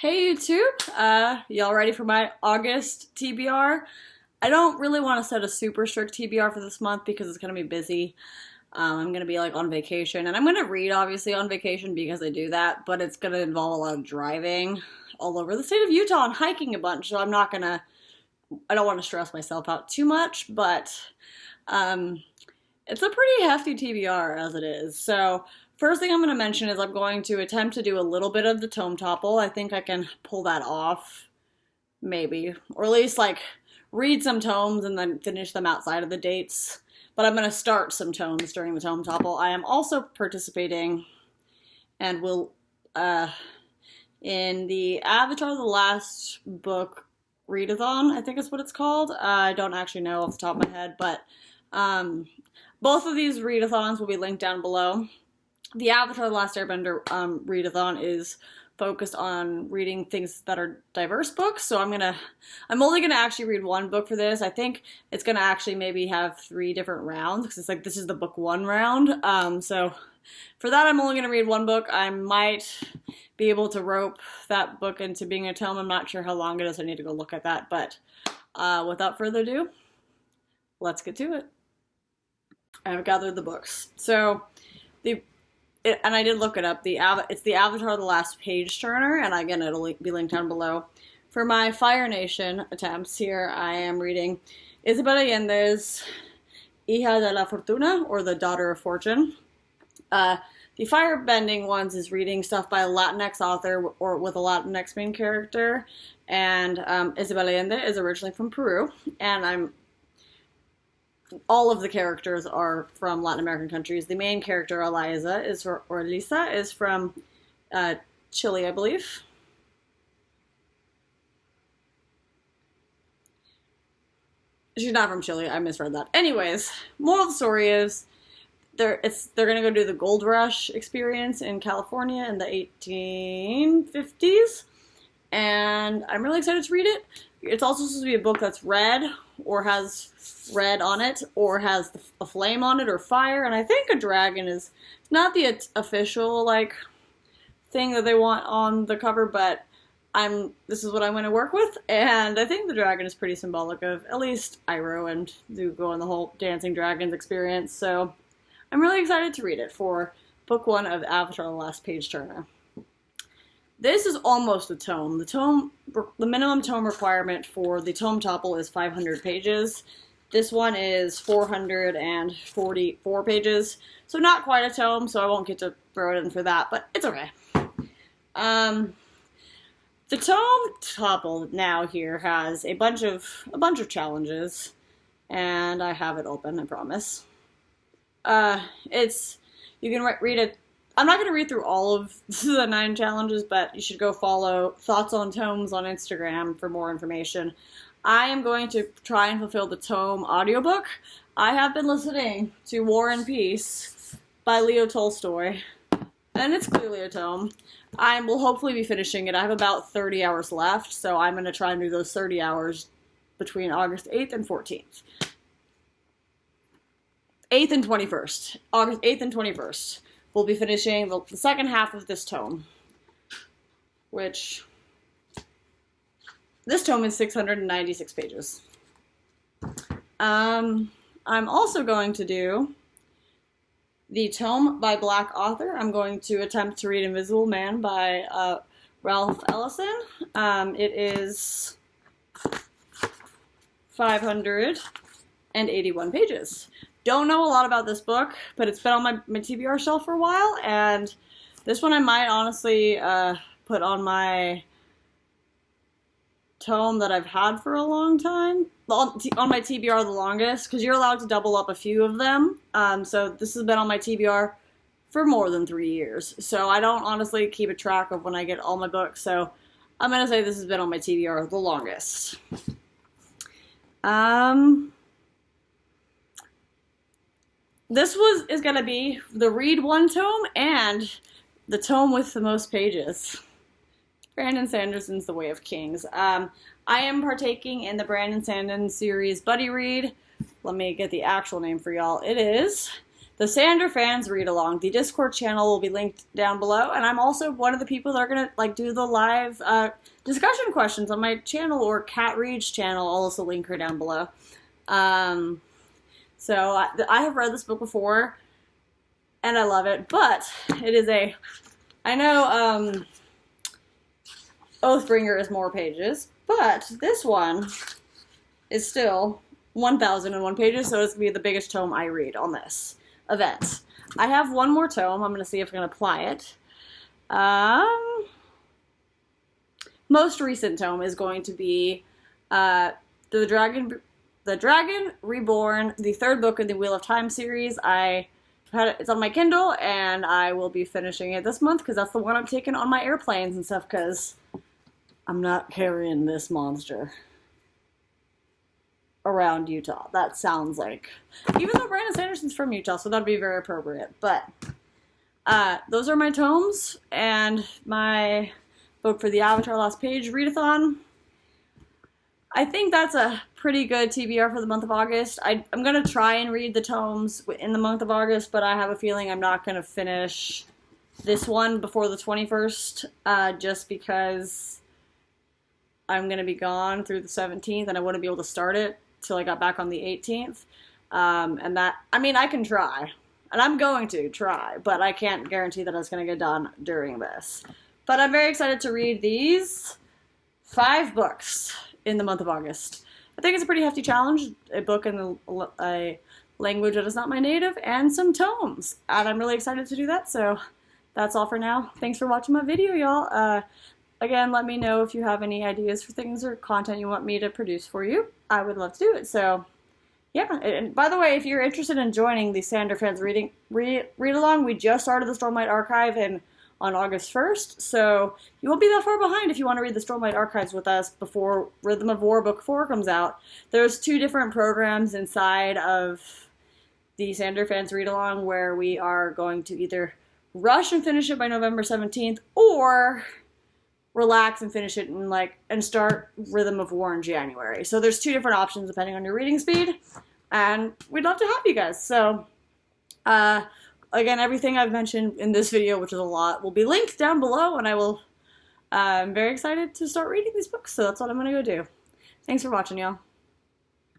Hey YouTube, y'all ready for my August TBR? I don't really want to set a super strict TBR for this month because it's going to be busy. I'm going to be like on vacation, and I'm going to read obviously on vacation because I do that, but it's going to involve a lot of driving all over the state of Utah and hiking a bunch, so I don't want to stress myself out too much, but um, it's a pretty hefty TBR as it is. So first thing I'm going to mention is I'm going to attempt to do a little bit of the tome topple. I think I can pull that off, maybe, or at least like read some tomes and then finish them outside of the dates. But I'm going to start some tomes during the tome topple. I am also participating and will in the Avatar the Last Book Read-a-thon, I think is what it's called. I don't actually know off the top of my head, but both of these read-a-thons will be linked down below. The Avatar The Last Airbender read-a-thon is focused on reading things that are diverse books, so I'm only gonna actually read one book for this. I think it's gonna actually maybe have 3 different rounds, because it's like this is the book 1 round. So for that I'm only gonna read one book. I might be able to rope that book into being a tome. I'm not sure how long it is. I need to go look at that, but without further ado, let's get to it. I've gathered the books. So and I did look it up. It's the Avatar The Last Page Turner, and again, it'll be linked down below. For my Fire Nation attempts here, I am reading Isabel Allende's Hija de la Fortuna, or The Daughter of Fortune. The Firebending ones is reading stuff by a Latinx author or with a Latinx main character, and Isabel Allende is originally from Peru, and all of the characters are from Latin American countries. The main character, Elisa, is from Chile, I believe. She's not from Chile. I misread that. Anyways, moral of the story is they're gonna go do the gold rush experience in California in the 1850s, and I'm really excited to read it. It's also supposed to be a book that's red, or has red on it, or has a flame on it, or fire, and I think a dragon is not the official, like, thing that they want on the cover, but this is what I'm going to work with, and I think the dragon is pretty symbolic of at least Iroh and Zuko and the whole Dancing Dragons experience, so I'm really excited to read it for book 1 of Avatar The Last Page Turner. This is almost a tome. The minimum tome requirement for the tome topple is 500 pages. This one is 444 pages, so not quite a tome, so I won't get to throw it in for that, but it's okay. The tome topple now here has a bunch of challenges, and I have it open, I promise. You can read it. I'm not going to read through all of the 9 challenges, but you should go follow Thoughts on Tomes on Instagram for more information. I am going to try and fulfill the tome audiobook. I have been listening to War and Peace by Leo Tolstoy, and it's clearly a tome. I will hopefully be finishing it. I have about 30 hours left, so I'm going to try and do those 30 hours between August 8th and 14th. 8th and 21st. August 8th and 21st. We'll be finishing the second half of this tome, which this tome is 696 pages. I'm also going to do the tome by Black author. I'm going to attempt to read Invisible Man by Ralph Ellison. It is 581 pages. Don't know a lot about this book, but it's been on my TBR shelf for a while, and this one I might honestly put on my tome that I've had for a long time, on my TBR the longest, because you're allowed to double up a few of them, so this has been on my TBR for more than 3 years, so I don't honestly keep a track of when I get all my books, so I'm going to say this has been on my TBR the longest. This is going to be the Read 1 tome and the tome with the most pages. Brandon Sanderson's The Way of Kings. I am partaking in the Brandon Sanderson series Buddy Read. Let me get the actual name for y'all. It is the Sander Fans Read Along. The Discord channel will be linked down below, and I'm also one of the people that are gonna like do the live discussion questions on my channel, or Cat Reads channel. I'll also link her down below. So I have read this book before, and I love it, but it is I know Oathbringer is more pages, but this one is still 1,001 pages, so it's going to be the biggest tome I read on this event. I have one more tome. I'm going to see if I can apply it. Most recent tome is going to be The Dragon Reborn, the third book in the Wheel of Time series. It's on my Kindle, and I will be finishing it this month because that's the one I'm taking on my airplanes and stuff, because I'm not carrying this monster around Utah. That sounds like, even though Brandon Sanderson's from Utah, so that'd be very appropriate. But those are my tomes and my book for the Avatar Last Page readathon. I think that's a pretty good TBR for the month of August. I'm going to try and read the tomes in the month of August, but I have a feeling I'm not going to finish this one before the 21st, just because I'm going to be gone through the 17th, and I wouldn't be able to start it till I got back on the 18th. And that, I mean, I can try, and I'm going to try, but I can't guarantee that it's going to get done during this. But I'm very excited to read these 5 books in the month of August. I think it's a pretty hefty challenge, a book in a language that is not my native, and some tomes. And I'm really excited to do that, so that's all for now. Thanks for watching my video, y'all. Again, let me know if you have any ideas for things or content you want me to produce for you. I would love to do it. So, yeah. And by the way, if you're interested in joining the Sander Fans read-along, we just started the Stormlight Archive on August 1st, so you won't be that far behind if you want to read the Stormlight Archives with us before Rhythm of War Book 4 comes out. There's 2 different programs inside of the Sander Fans read-along where we are going to either rush and finish it by November 17th, or relax and finish it and start Rhythm of War in January. So there's 2 different options depending on your reading speed, and we'd love to have you guys. So, again, everything I've mentioned in this video, which is a lot, will be linked down below, and I'm very excited to start reading these books, so that's what I'm going to go do. Thanks for watching, y'all.